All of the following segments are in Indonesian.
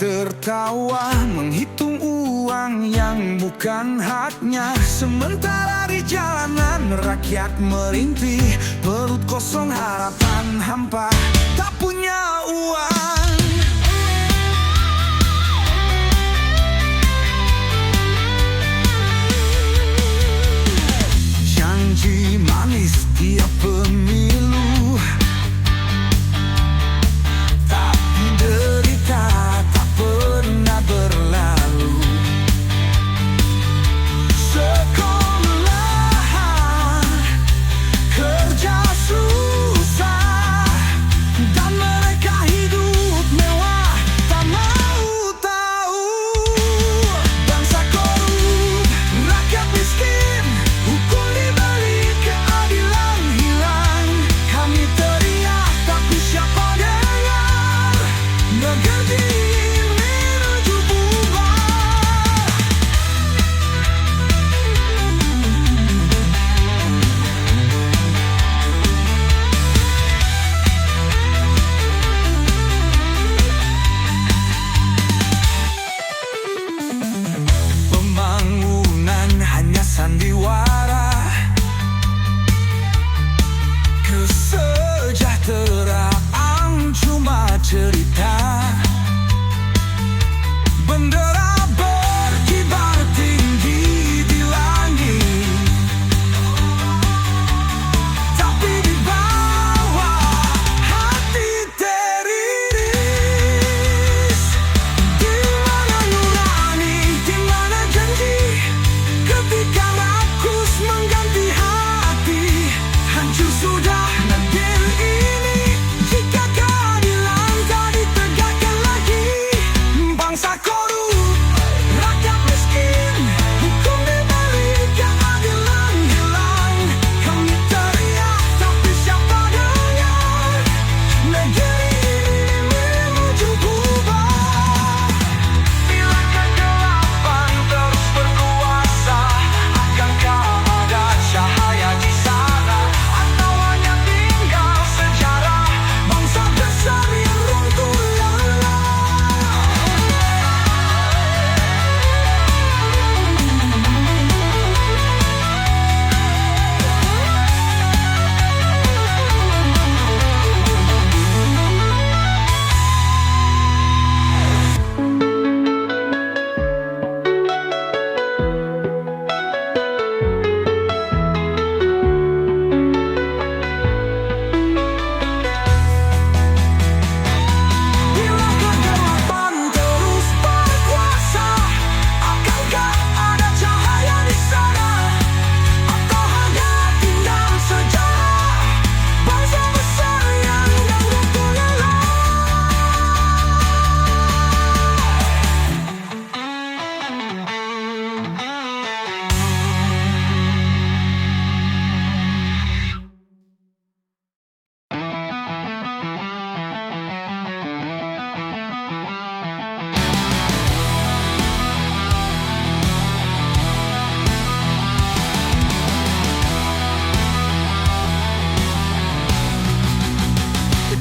tertawa menghitung uang yang bukan haknya. Sementara di jalanan rakyat merintih, perut kosong harapan hampa, tak punya uang. Janji manis tiap pemilu, tapi derita tak pernah berlalu. Sekolah, kerja susah, dan mereka hidup mewah, tak mau tahu. Bangsa korup, rakyat miskin, hukum diberi, keadilan hilang. Kami teriak tapi siapa dengar, negeri menuju bubar. Pembangunan hanya sandiwara, kesejahteraan cuma cerita. Bendera berkibar tinggi di langit, tapi di bawah hati teriris. Di mana nurani, di mana janji, ketika rakus mengganti hati. Hancur sudah negeri ini jika keadilan tak ditegakkan lagi. Bangsa korup, rakyat miskin, hukum diberi, keadilan hilang. Kami teriak tapi siapa dengar, negeri ini menuju bubar. Bila kegelapan terus berkuasa, akankah ada cahaya di sana, atau hanya tinggal sejarah bangsa besar yang runtuh lelah? Bila kegelapan terus berkuasa, akankah ada cahaya di sana, atau hanya tinggal sejarah bangsa besar yang runtuh lelah?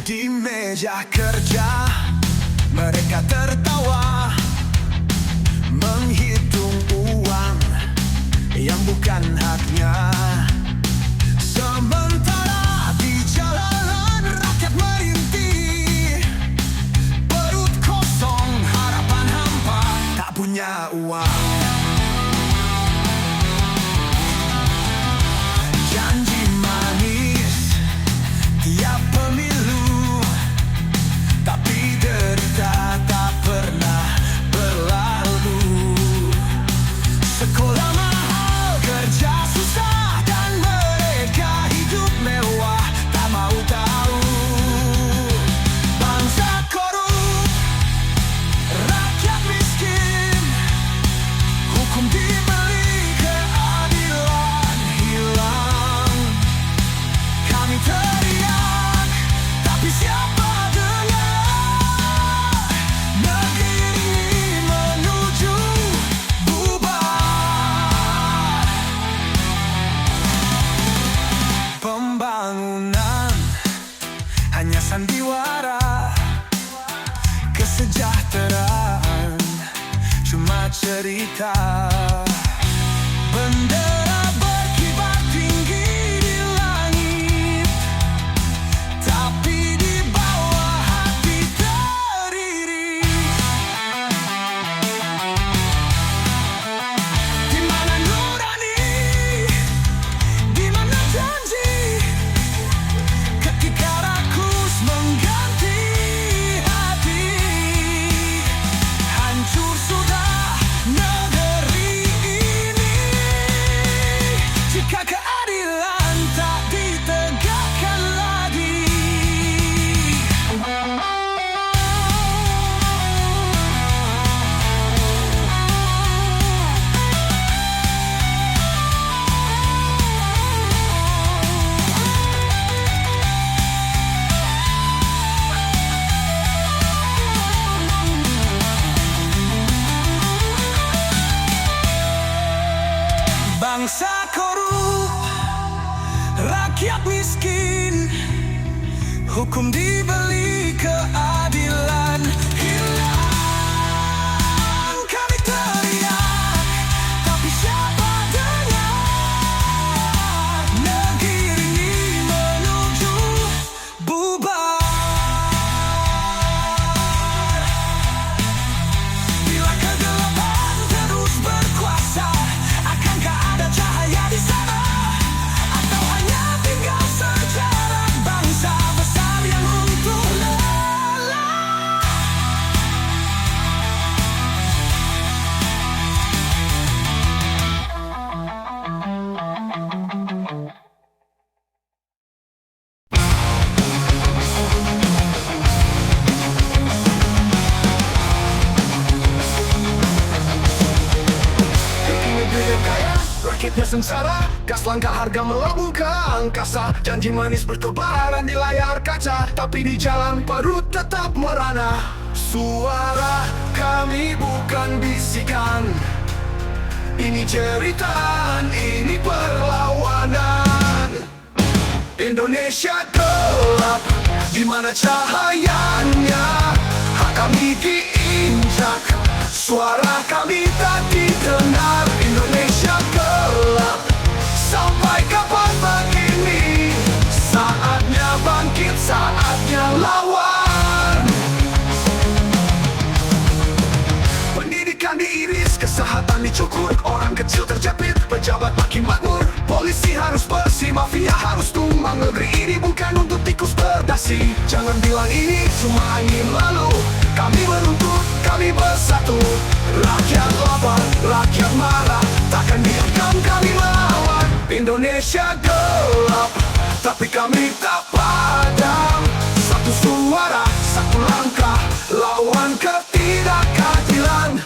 Di meja kerja mereka tertawa menghitung uang yang bukan haknya. Sementara di jalanan rakyat merintih, perut kosong harapan hampa, tak punya uang. Janji manis tiap pemilu, tapi derita tak pernah berlalu. Sekolah mahal, kerja susah, dan mereka hidup mewah, tak mau tahu. Bangsa korup, rakyat miskin, hukum dibeli, keadilan hilang. Kami teriak tapi siapa dengar, negeri ini menuju bubar. Pembangunan hanya sandiwara, kesejahteraan cerita. Bendera berkibar tinggi di langit, tapi di bawah hati teriri. Di mana nurani, di mana janji, ketika rakus mengganti hati. Hancur sudah negeri ini jika keadilan tak ditegakkan lagi. Bangsa korup, rakyat miskin, hukum dibeli, keadilan hilang. Kami teriak, tapi siapa dengar? Negeri ini menuju bubar. Bila kegelapan terus berkuasa, akankah ada cahaya di sana? Atau hanya tinggal sejarah bangsa besar yang runtuh lelah? Negeri yang kaya, rakyatnya sengsara. Gas langka, harga melambung ke angkasa. Janji manis bertebaran di layar kaca, tapi di jalan perut tetap merana. Suara kami bukan bisikan, ini jeritan, ini perlawanan. Indonesia gelap, di mana cahayanya hak kami diinjak, suara kami tak didengar. Indonesia gelap, sampai kapan begini? Saatnya bangkit, saatnya lawan. Pendidikan diiris, kesehatan dicukur, orang kecil terjepit, pejabat makin makmur. Polisi harus bersih, mafia harus tumbang. Negeri ini bukan untuk tikus berdasi. Jangan bilang ini cuma angin lalu. Kami menuntut, kami bersatu. Rakyat lapar, rakyat marah, takkan diamkan kami melawan. Indonesia gelap, tapi kami tak padam. Satu suara, satu langkah, lawan ketidakadilan.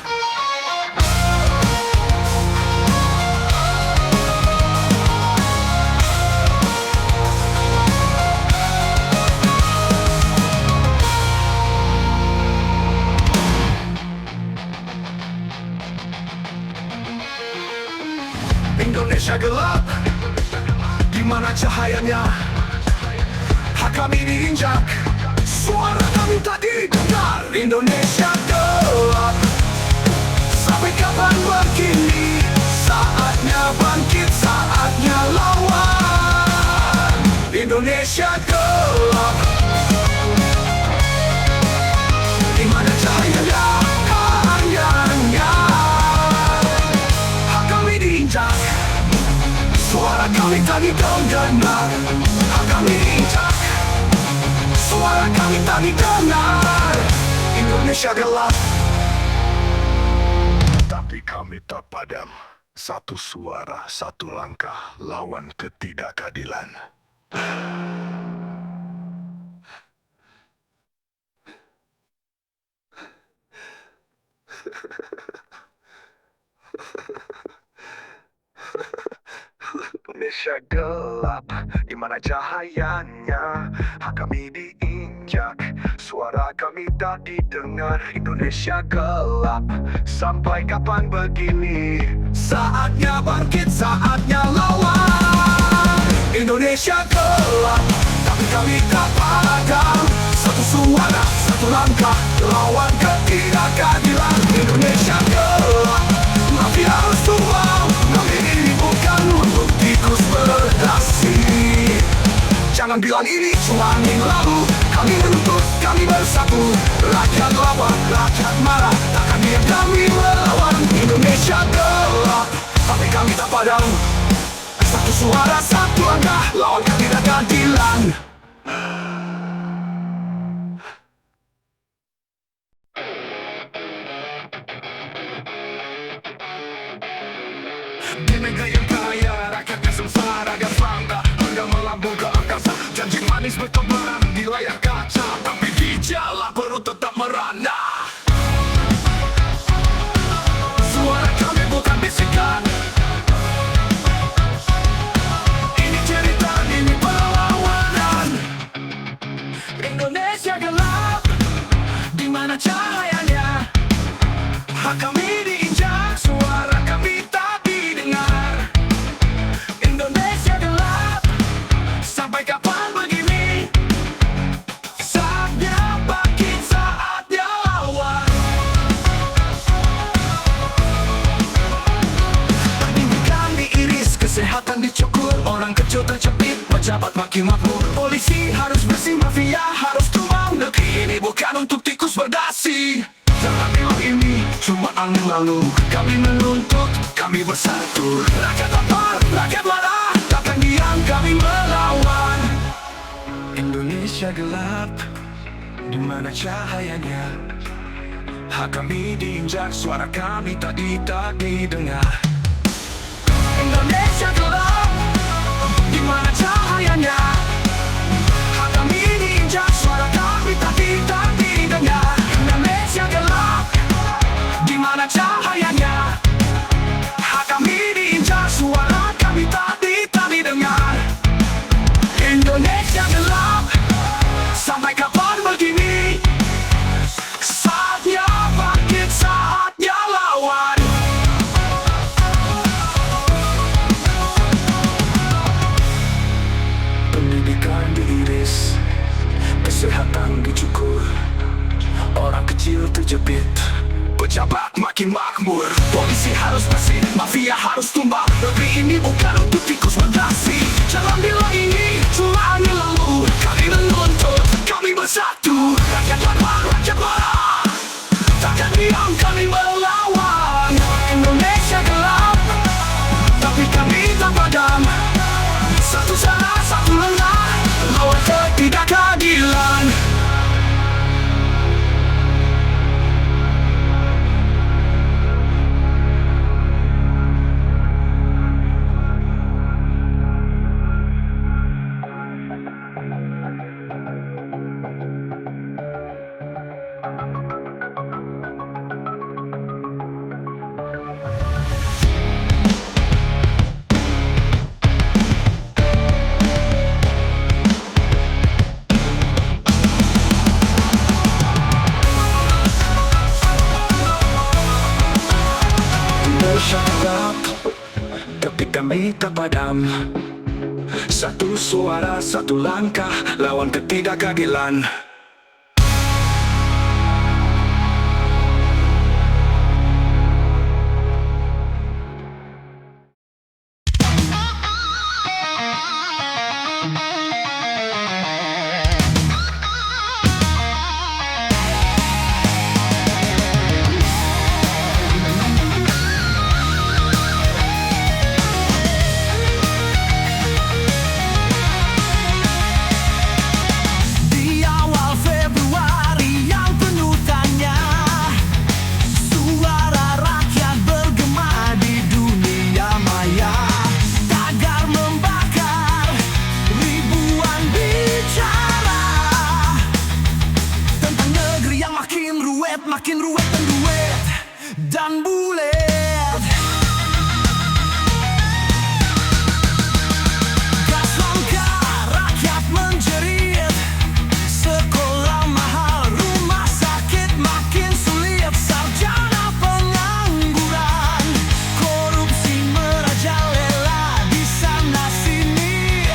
Indonesia gelap, di mana cahayanya hak kami diinjak, suara kami tak didengar. Indonesia gelap, sampai kapan begini? Saatnya bangkit, saatnya lawan. Indonesia gelap, di mana cahayanya hak kami diinjak, suara kami tak didengar. Hak kami diinjak, suara kami tak didengar. Indonesia gelap, tapi kami tak padam. Satu suara, satu langkah, lawan ketidakadilan. Indonesia gelap, di mana cahayanya hak kami diinjak, suara kami tak didengar. Indonesia gelap, sampai kapan begini? Saatnya bangkit, saatnya lawan. Indonesia gelap, tapi kami tak padam. Satu suara, satu langkah, lawan ketidakadilan. Indonesia gelap, mafia harus tumbang. Kami ini bukan untuk tikus berdasi. Jangan bilang ini cuma angin lalu. Kami menuntut, kami bersatu. Rakyat lawan, rakyat marah. Takkan diam kami melawan. Indonesia gelap, tapi kami tak padam. Satu suara, satu langkah, lawan ketidakadilan. Di negeri yang kaya, rakyatnya sengsara dan bangga. Hingga melambung ke angkasa. Janji manis bertebaran di layar kaca. Tapi di jalan perut tetap merana. Suara kami bukan bisikan. Ini cerita, ini perlawanan. Indonesia gelap, di mana cahayanya. Hak kami diinjak, suara kami tak didengar. Indonesia gelap, sampai kapan begini? Saatnya bangkit, saatnya lawan. Pendidikan diiris, kesehatan dicukur. Orang kecil terjepit, pejabat makin makmur. Polisi harus bersih, mafia harus tumbang. Negeri ini bukan untuk tikus berdasi. Jangan bilang ini cuma angin lalu. Kami menuntut, kami bersatu. Rakyat lapar, rakyat marah. Takkan diam kami melawan. Indonesia gelap, di mana cahayanya. Hak kami diinjak, suara kami tak didengar. Indonesia gelap, di mana cahayanya. Hak kami diinjak, suara kami tak didengar. Indonesia gelap, di mana cahayanya. Hak kami diinjak, suara kami tak didengar. Indonesia gelap, sampai kapan begini? Saatnya bangkit, saatnya lawan. Pendidikan diiris, kesehatan dicukur. Orang kecil terjepit, pejabat makin makmur. Polisi harus bersih, mafia harus tumbang. Negeri ini bukan untuk tikus berdasi. Jangan bilang ini cuma angin lalu. Kami menuntut, kami bersatu. Rakyat lapar, rakyat marah. Takkan diam kami melawan. Indonesia gelap, tapi kami tak padam. Satu sana, satu lengah, lawan ketidakadilan. Indonesia gelap, tapi kami tak padam. Satu suara, satu langkah, lawan ketidakadilan. Makin ruwet dan bulet. Gas langka, rakyat menjerit. Sekolah mahal, rumah sakit makin sulit. Sarjana pengangguran, korupsi merajalela di sana sini.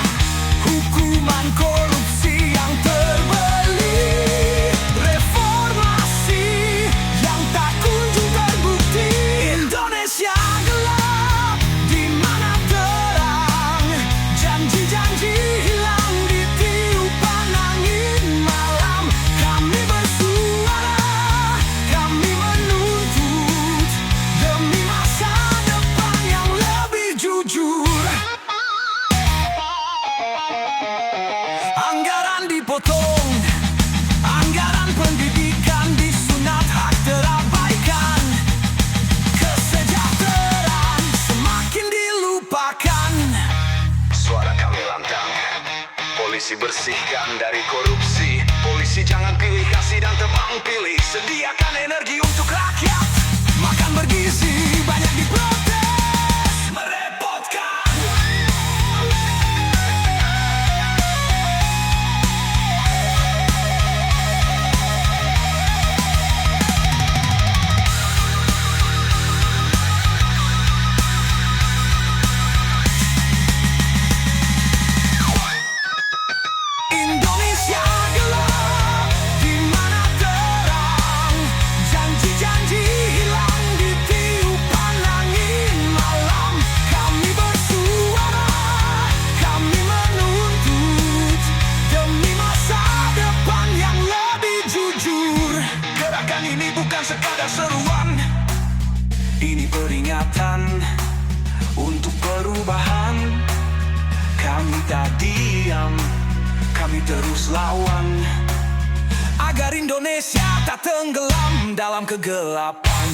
Hukuman korupsi yang terbeli. Reformasi yang tak kunjung terbukti. polisi bersihkan dari korupsi. Polisi jangan pilih kasih dan tebang pilih. Sediakan energi untuk rakyat, makan bergizi, banyak diprotes, merepotkan. Indonesia gelap, di mana terang, janji-janji hilang ditiupan angin malam. Kami bersuara, kami menuntut demi masa depan yang lebih jujur. Gerakan ini bukan sekadar seruan, ini peringatan untuk perubahan. Kami tak diam, kami terus lawan, agar Indonesia tak tenggelam dalam kegelapan.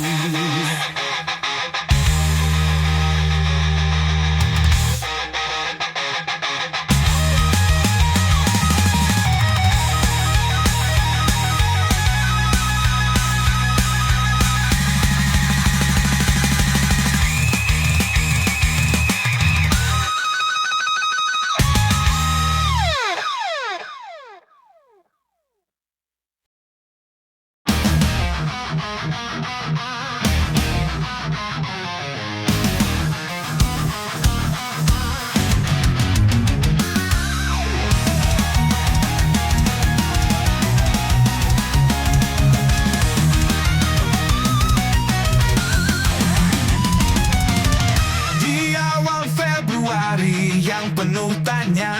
Yang penuh tanya,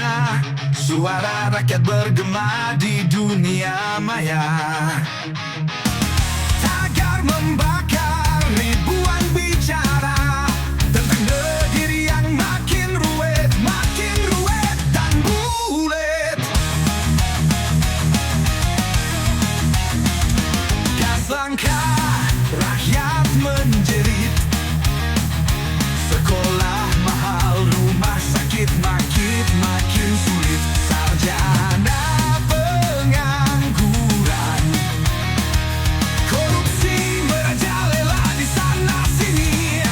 suara rakyat bergema di dunia maya. Tagar membakar ribuan bicara tentang negeri yang makin ruwet dan bulet. Gas langka, rakyat menjerit. Sekolah mahal, rumah sakit makin sulit. Sarjana pengangguran, korupsi merajalela di sana sini.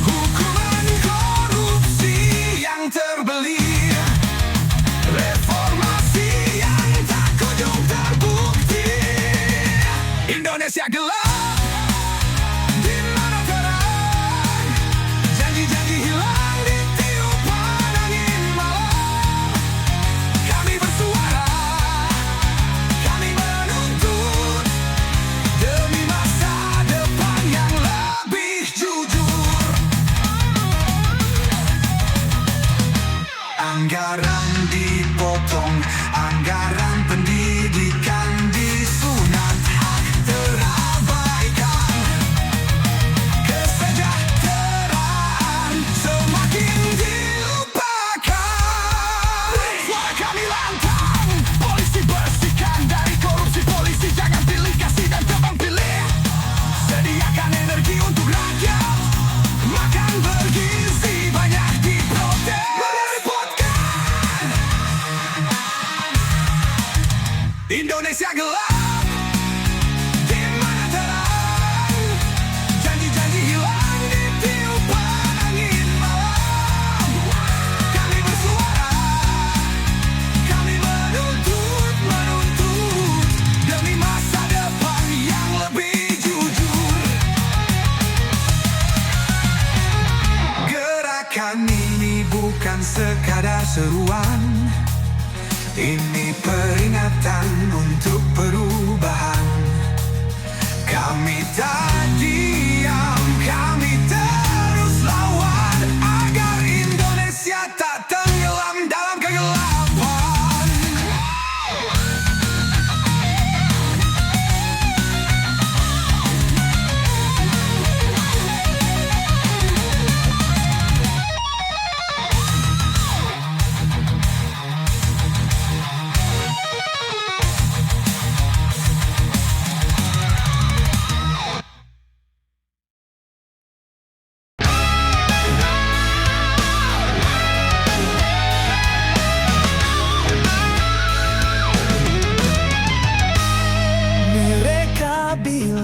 Hukuman korupsi yang terbeli, reformasi yang tak kunjung terbukti. Indonesia gelap, anggaran dipotong, anggaran pendidikan disunat, hak terabaikan, kesejahteraan semakin dilupakan. Suara kami lantang, polisi bersihkan dari korupsi. Polisi jangan pilih kasih dan tebang pilih. Sediakan energi untuk rakyat, makan bergizi, banyak diprotes. Indonesia gelap, di mana terang, janji-janji hilang ditiupan angin malam. Kami bersuara, kami menuntut demi masa depan yang lebih jujur. Gerakan ini bukan sekadar seruan, ini peringatan untuk perubahan. Kami tak diam, kami terus lawan, agar Indonesia tak tenggelam dalam kegelapan.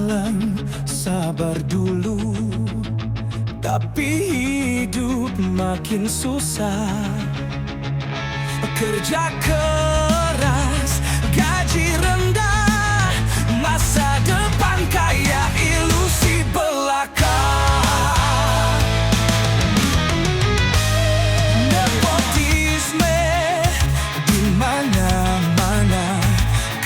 jalan, sabar dulu. Tapi hidup makin susah. Kerja keras, gaji rendah, masa depan kayak ilusi belaka. Nepotisme di mana-mana,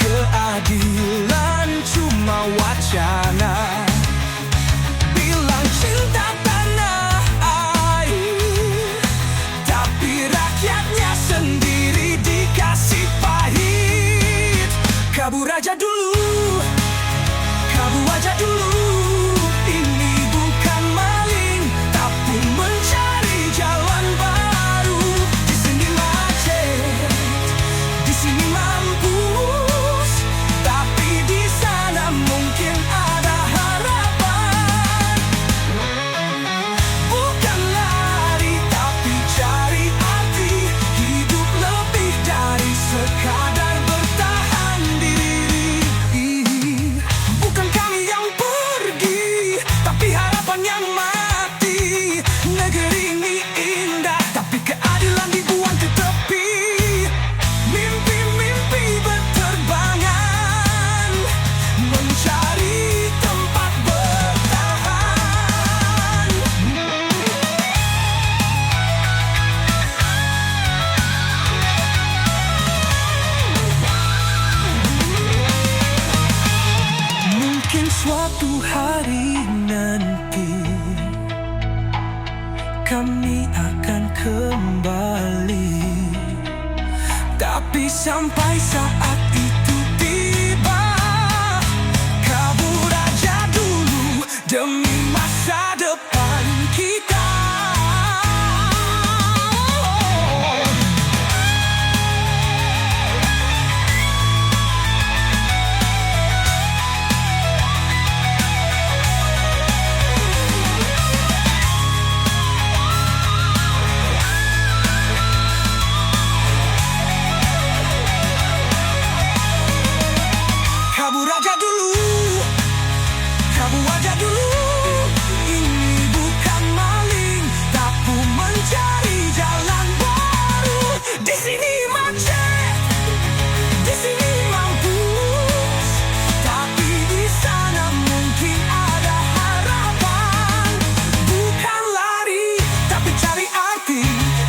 keadilan cuma wacana. Bilang cinta tanah air, tapi rakyatnya sendiri dikasih pahit. Kabur aja dulu, kabur aja dulu. Ini bukan maling, tapi mencari jalan baru. Di sini macet, di sini mampus, tapi di sana mungkin ada harapan. Bukan lari, tapi cari arti. Hidup lebih dari sekadar bertahan diri. Bukan kami yang pergi, tapi harapan yang mati. Negeri ini indah, tapi keadilan dibuang ke tepi. Mimpi-mimpi berterbangan, mencari tempat bertahan. Mungkin suatu hari nanti kami akan kembali, tapi sampai saat itu tiba, kabur aja dulu demi masa depan kita. Kabur aja dulu, kabur aja dulu. Ini bukan maling, tapi mencari jalan baru. Di sini macet, di sini mampus, tapi di sana mungkin ada harapan. Bukan lari, tapi cari arti.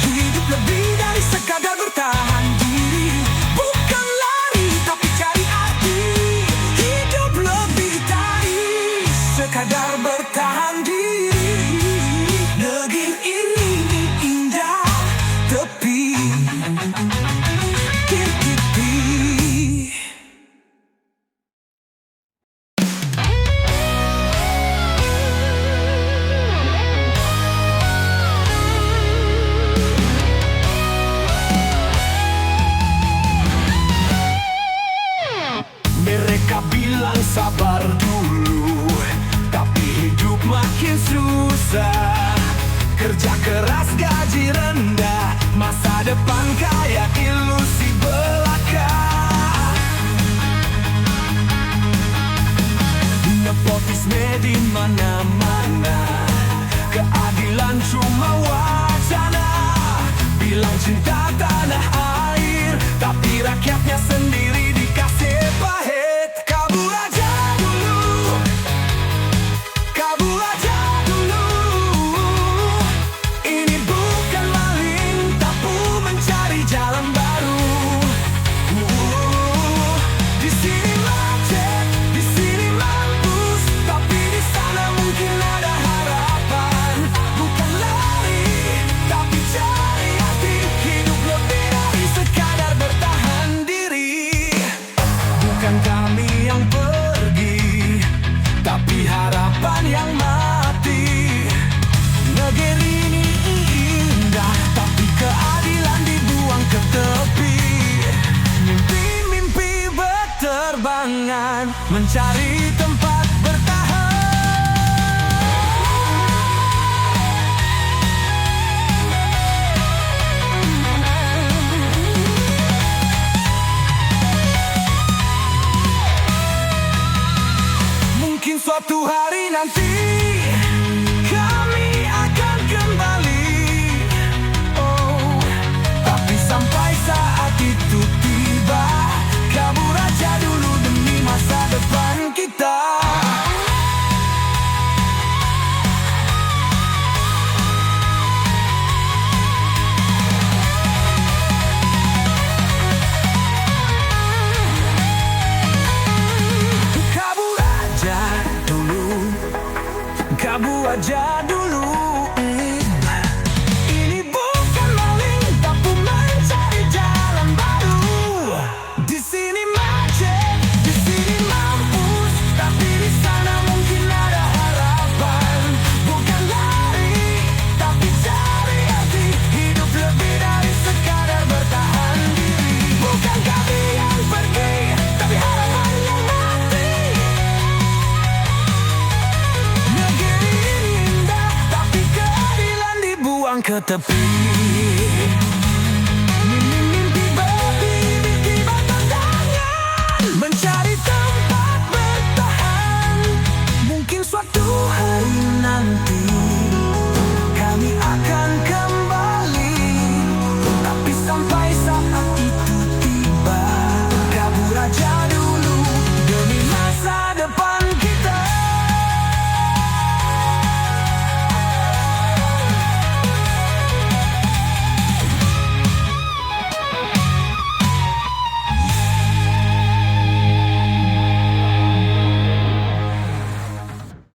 Hidup lebih dari sekadar bertahan diri. Bukan lari, tapi cari arti. Hidup lebih dari sekadar bertahan diri. Negeri ini indah, tapi tipi. Mereka bilang sabar dulu, tapi hidup makin susah. Kerja keras, gaji rendah, masa depan kayak ilusi belaka. Nepotisme di mana-mana, keadilan cuma wacana. Bilang cinta tanah air, tapi rakyatnya sendiri dikasih pahit. Kabur aja dulu, kabur aja dulu. Ini bukan maling, tapi mencari jalan baru. Di sini macet, di sini mampus, tapi di sana mungkin ada harapan. Bukan lari, tapi cari arti. Hidup lebih dari sekadar bertahan diri. Bukan kami yang pergi, tapi harapan yang mati. Negeri ini indah, tapi keadilan dibuang ke tepi. Mimpi-mimpi berterbangan, mencari tempat bertahan. Suatu hari nanti kami akan kembali. Oh, tapi sampai saat itu tiba, kabur aja dulu demi masa depan kita. Kabur aja dulu. Ini bukan maling, tapi mencari jalan baru. Di sini macet, di sini mampus, tapi di sana mungkin ada harapan. Bukan lari, tapi cari arti hidup lebih dari sekadar bertahan diri. Bukan kami yang pergi, tapi harapan yang mati. Negeri indah, tapi keadilan dibuang ke tepi.